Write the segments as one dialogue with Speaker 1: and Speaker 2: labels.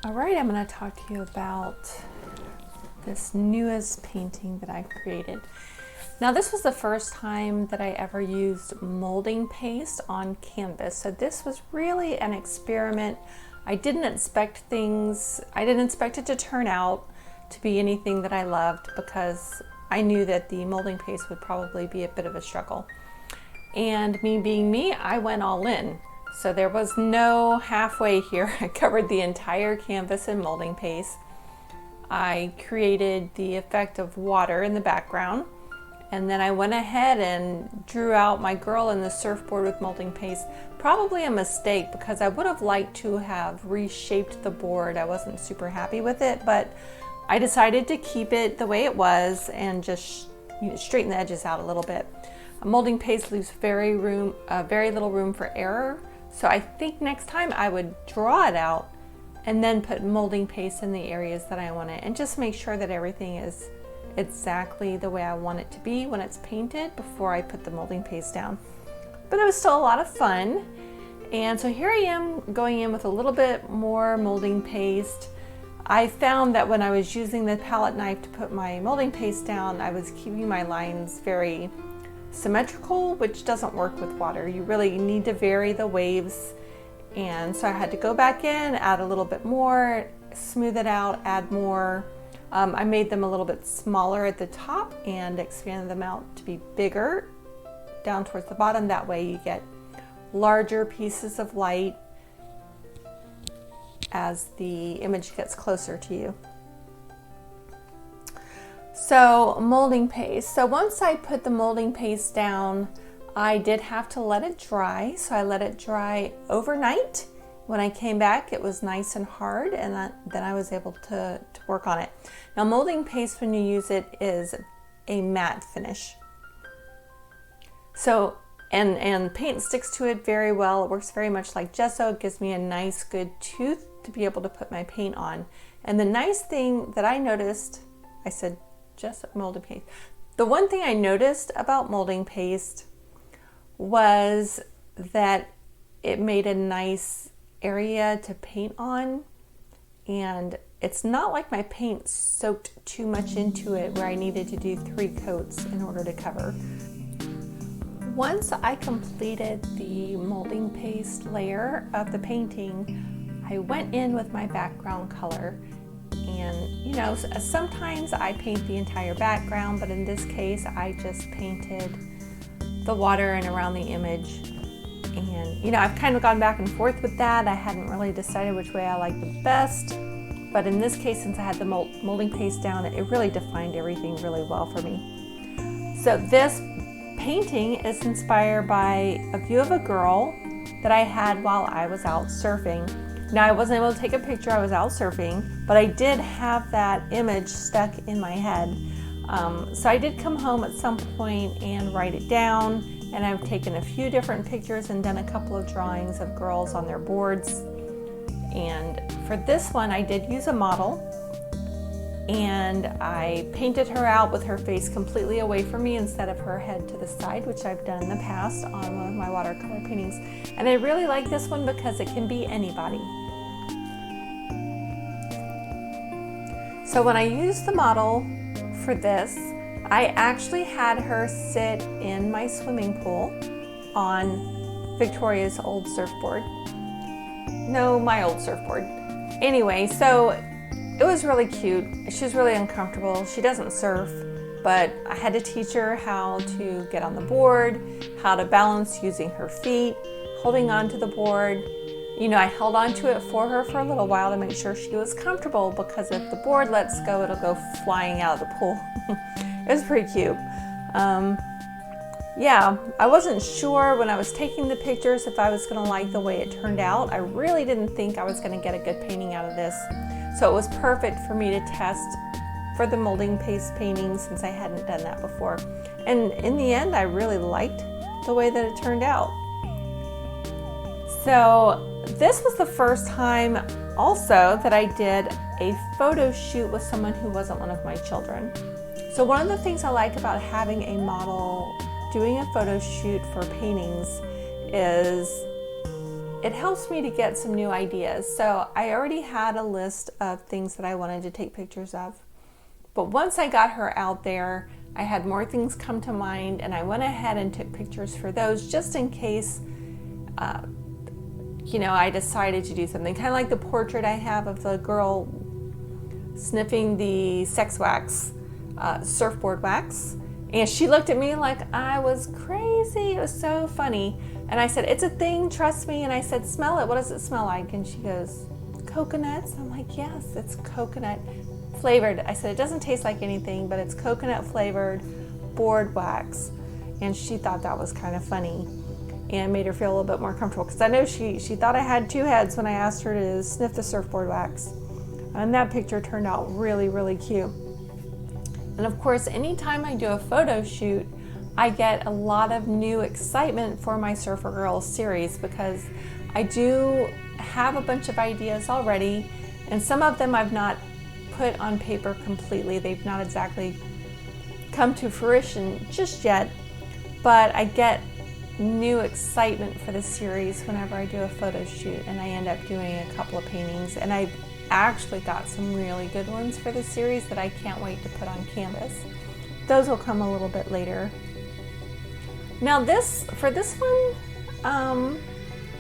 Speaker 1: All right, I'm going to talk to you about this newest painting that I created. Now, this was the first time that I ever used molding paste on canvas. So this was really an experiment. I didn't expect it to turn out to be anything that I loved because I knew that the molding paste would probably be a bit of a struggle. And me being me, I went all in. So there was no halfway here. I covered the entire canvas in molding paste. I created the effect of water in the background. And then I went ahead and drew out my girl in the surfboard with molding paste. Probably a mistake because I would have liked to have reshaped the board. I wasn't super happy with it, but I decided to keep it the way it was and just straighten the edges out a little bit. Molding paste leaves very little room for error. So I think next time I would draw it out and then put molding paste in the areas that I want it and just make sure that everything is exactly the way I want it to be when it's painted before I put the molding paste down. But it was still a lot of fun. And so here I am going in with a little bit more molding paste. I found that when I was using the palette knife to put my molding paste down, I was keeping my lines very symmetrical, which doesn't work with water. You really need to vary the waves. And so I had to go back in, add a little bit more, smooth it out, add more. I made them a little bit smaller at the top and expanded them out to be bigger down towards the bottom. That way you get larger pieces of light as the image gets closer to you. So molding paste. So once I put the molding paste down, I did have to let it dry. So I let it dry overnight. When I came back, it was nice and hard, and then I was able to work on it. Now, molding paste, when you use it, is a matte finish. So, and paint sticks to it very well. It works very much like gesso. It gives me a nice, good tooth to be able to put my paint on. And the nice thing that I noticed, I said gesso, molding paste. The one thing I noticed about molding paste was that it made a nice area to paint on, and it's not like my paint soaked too much into it where I needed to do 3 coats in order to cover. Once I completed the molding paste layer of the painting, I went in with my background color. And sometimes I paint the entire background, but in this case I just painted the water and around the image. And I've kind of gone back and forth with that. I hadn't really decided which way I liked the best, but in this case, since I had the molding paste down, it really defined everything really well for me. So this painting is inspired by a view of a girl that I had while I was out surfing. Now, I wasn't able to take a picture, I was out surfing, but I did have that image stuck in my head. So I did come home at some point and write it down, and I've taken a few different pictures and done a couple of drawings of girls on their boards. And for this one, I did use a model, and I painted her out with her face completely away from me instead of her head to the side, which I've done in the past on one of my watercolor paintings. And I really like this one because it can be anybody. So when I used the model for this, I actually had her sit in my swimming pool on Victoria's old surfboard. No, my old surfboard. Anyway, so it was really cute. She was really uncomfortable. She doesn't surf, but I had to teach her how to get on the board, how to balance using her feet, holding onto the board. I held onto it for her for a little while to make sure she was comfortable, because if the board lets go, it'll go flying out of the pool. It was pretty cute. Yeah, I wasn't sure when I was taking the pictures if I was going to like the way it turned out. I really didn't think I was going to get a good painting out of this. So it was perfect for me to test for the molding paste painting since I hadn't done that before. And in the end, I really liked the way that it turned out. So this was the first time also that I did a photo shoot with someone who wasn't one of my children. So one of the things I like about having a model doing a photo shoot for paintings is it helps me to get some new ideas. So I already had a list of things that I wanted to take pictures of. But once I got her out there, I had more things come to mind, and I went ahead and took pictures for those just in case, I decided to do something. Kind of like the portrait I have of the girl sniffing the sex wax, surfboard wax. And she looked at me like I was crazy. It was so funny. And I said, it's a thing, trust me. And I said, smell it. What does it smell like? And she goes, coconuts. I'm like, yes, it's coconut flavored. I said, it doesn't taste like anything, but it's coconut flavored board wax. And she thought that was kind of funny and made her feel a little bit more comfortable, because I know she thought I had two heads when I asked her to sniff the surfboard wax. And that picture turned out really, really cute. And of course, anytime I do a photo shoot, I get a lot of new excitement for my Surfer Girls series, because I do have a bunch of ideas already, and some of them I've not put on paper completely. They've not exactly come to fruition just yet, but I get new excitement for the series whenever I do a photo shoot, and I end up doing a couple of paintings, and I've actually got some really good ones for the series that I can't wait to put on canvas. Those will come a little bit later. Now for this one,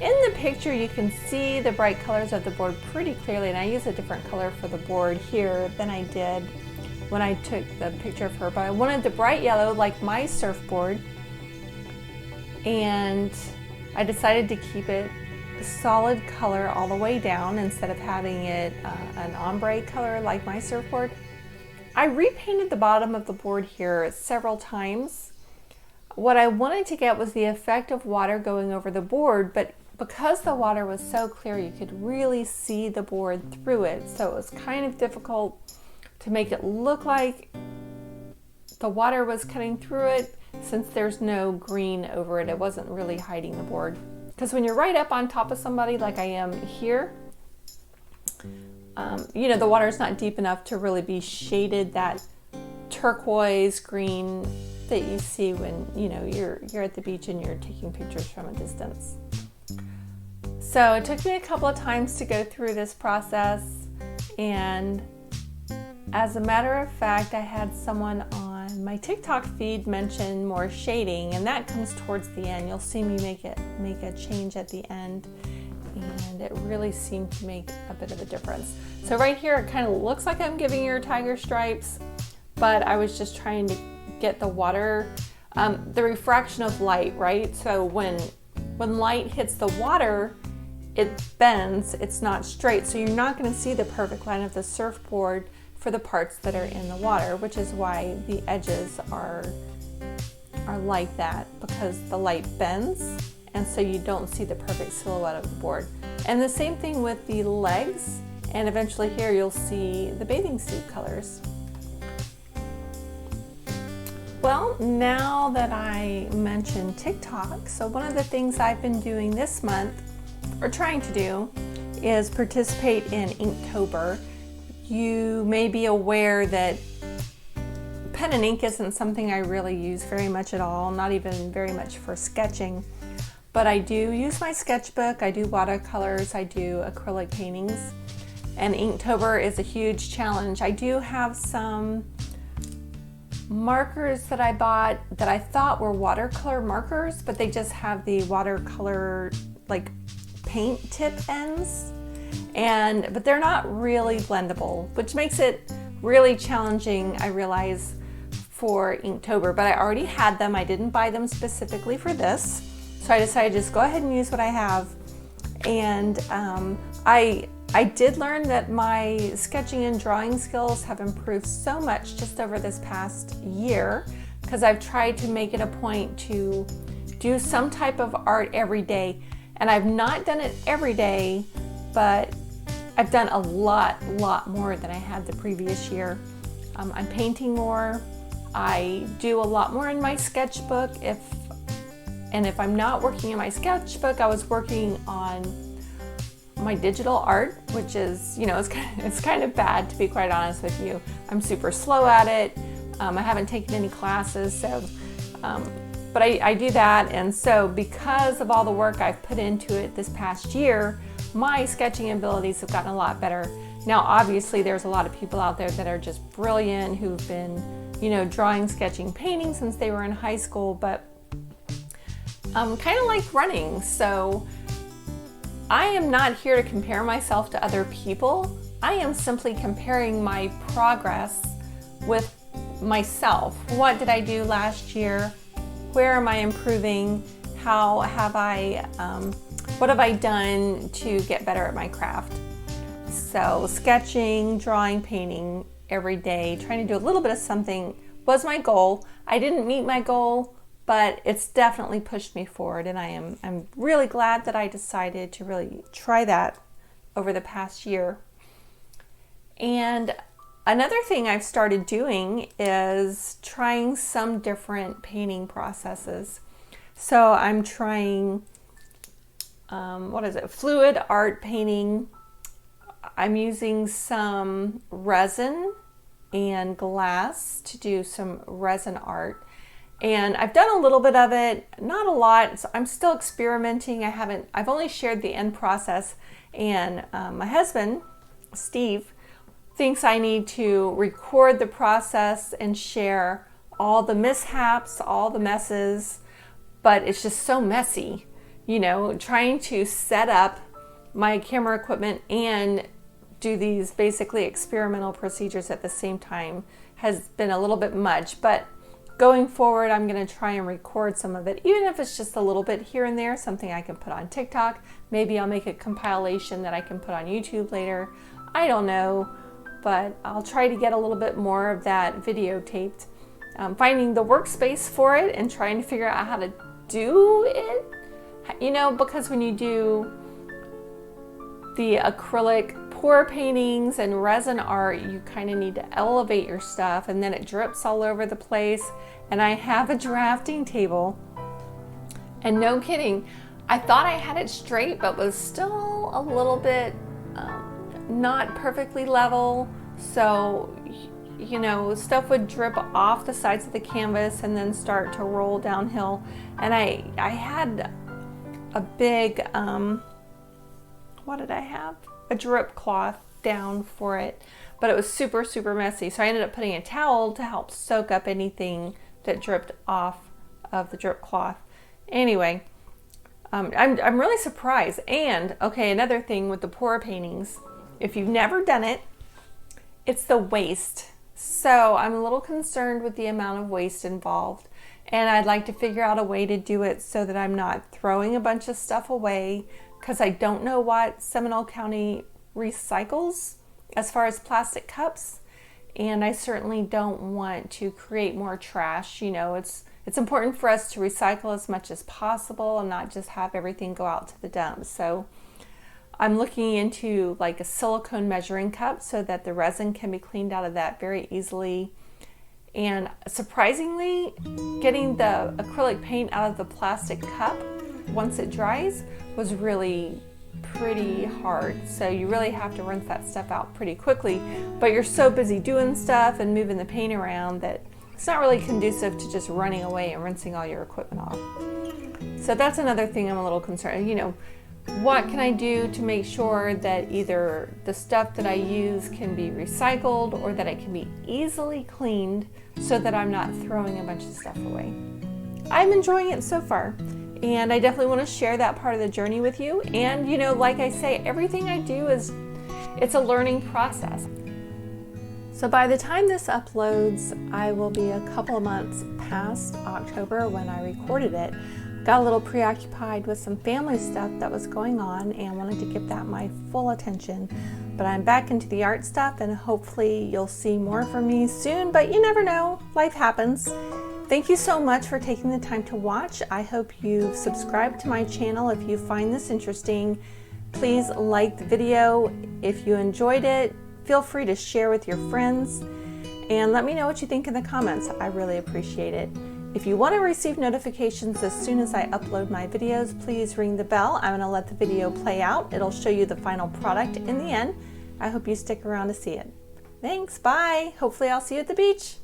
Speaker 1: in the picture you can see the bright colors of the board pretty clearly, and I use a different color for the board here than I did when I took the picture of her, but I wanted the bright yellow like my surfboard, and I decided to keep it a solid color all the way down instead of having it an ombre color like my surfboard. I repainted the bottom of the board here several times. What I wanted to get was the effect of water going over the board, but because the water was so clear, you could really see the board through it. So it was kind of difficult to make it look like the water was cutting through it, since there's no green over it. It wasn't really hiding the board. Because when you're right up on top of somebody like I am here, the water's not deep enough to really be shaded that turquoise green that you see when you're at the beach and you're taking pictures from a distance. So it took me a couple of times to go through this process, and as a matter of fact, I had someone on my TikTok feed mention more shading, and that comes towards the end. You'll see me make a change at the end, and it really seemed to make a bit of a difference. So right here it kind of looks like I'm giving her tiger stripes, but I was just trying to get the water, the refraction of light, right? So when light hits the water, it bends, it's not straight, so you're not going to see the perfect line of the surfboard for the parts that are in the water, which is why the edges are like that, because the light bends, and so you don't see the perfect silhouette of the board. And the same thing with the legs, and eventually here you'll see the bathing suit colors. Well, now that I mentioned TikTok, so one of the things I've been doing this month, or trying to do, is participate in Inktober. You may be aware that pen and ink isn't something I really use very much at all, not even very much for sketching. But I do use my sketchbook, I do watercolors, I do acrylic paintings, and Inktober is a huge challenge. I do have some markers that I bought that I thought were watercolor markers, but they just have the watercolor like paint tip ends. But they're not really blendable, which makes it really challenging, I realize, for Inktober. But I already had them. I didn't buy them specifically for this, so I decided to just go ahead and use what I have. And I did learn that my sketching and drawing skills have improved so much just over this past year, because I've tried to make it a point to do some type of art every day. And I've not done it every day, but I've done a lot more than I had the previous year. I'm painting more. I do a lot more in my sketchbook. If I'm not working in my sketchbook, I was working on my digital art, which is, it's kind of bad, to be quite honest with you. I'm super slow at it. I haven't taken any classes, so but I do that, and so because of all the work I've put into it this past year, my sketching abilities have gotten a lot better. Now, obviously, there's a lot of people out there that are just brilliant who've been, drawing, sketching, painting since they were in high school, but I'm kind of like running. So I am not here to compare myself to other people. I am simply comparing my progress with myself. What did I do last year? Where am I improving? How have I, what have I done to get better at my craft? So sketching, drawing, painting every day, trying to do a little bit of something was my goal. I didn't meet my goal, but it's definitely pushed me forward, and I'm really glad that I decided to really try that over the past year. And another thing I've started doing is trying some different painting processes. So I'm trying, fluid art painting. I'm using some resin and glass to do some resin art. And I've done a little bit of it, not a lot. So I'm still experimenting. I've only shared the end process. And my husband, Steve, thinks I need to record the process and share all the mishaps, all the messes, but it's just so messy, trying to set up my camera equipment and do these basically experimental procedures at the same time has been a little bit much, but going forward, I'm going to try and record some of it, even if it's just a little bit here and there, something I can put on TikTok. Maybe I'll make a compilation that I can put on YouTube later. I don't know, but I'll try to get a little bit more of that videotaped. Finding the workspace for it and trying to figure out how to do it, because when you do the acrylic pour paintings and resin art, you kind of need to elevate your stuff, and then it drips all over the place. And I have a drafting table, and no kidding, I thought I had it straight, but was still a little bit not perfectly level. So, stuff would drip off the sides of the canvas and then start to roll downhill. And I had a big, what did I have? A drip cloth down for it, but it was super, super messy. So I ended up putting a towel to help soak up anything that dripped off of the drip cloth. Anyway, I'm really surprised. And okay, another thing with the pour paintings, if you've never done it, it's the waste. So I'm a little concerned with the amount of waste involved, and I'd like to figure out a way to do it so that I'm not throwing a bunch of stuff away, because I don't know what Seminole County recycles as far as plastic cups, and I certainly don't want to create more trash. It's important for us to recycle as much as possible and not just have everything go out to the dump. So I'm looking into like a silicone measuring cup so that the resin can be cleaned out of that very easily. And surprisingly, getting the acrylic paint out of the plastic cup once it dries was really pretty hard. So you really have to rinse that stuff out pretty quickly, but you're so busy doing stuff and moving the paint around that it's not really conducive to just running away and rinsing all your equipment off. So that's another thing I'm a little concerned. What can I do to make sure that either the stuff that I use can be recycled or that it can be easily cleaned so that I'm not throwing a bunch of stuff away? I'm enjoying it so far, and I definitely want to share that part of the journey with you. And like I say, everything I do it's a learning process. So by the time this uploads, I will be a couple of months past October when I recorded it. Got a little preoccupied with some family stuff that was going on and wanted to give that my full attention. But I'm back into the art stuff, and hopefully you'll see more from me soon, but you never know, life happens. Thank you so much for taking the time to watch. I hope you've subscribed to my channel if you find this interesting. Please like the video. If you enjoyed it, feel free to share with your friends and let me know what you think in the comments. I really appreciate it. If you want to receive notifications as soon as I upload my videos, please ring the bell. I'm going to let the video play out. It'll show you the final product in the end. I hope you stick around to see it. Thanks, bye. Hopefully I'll see you at the beach.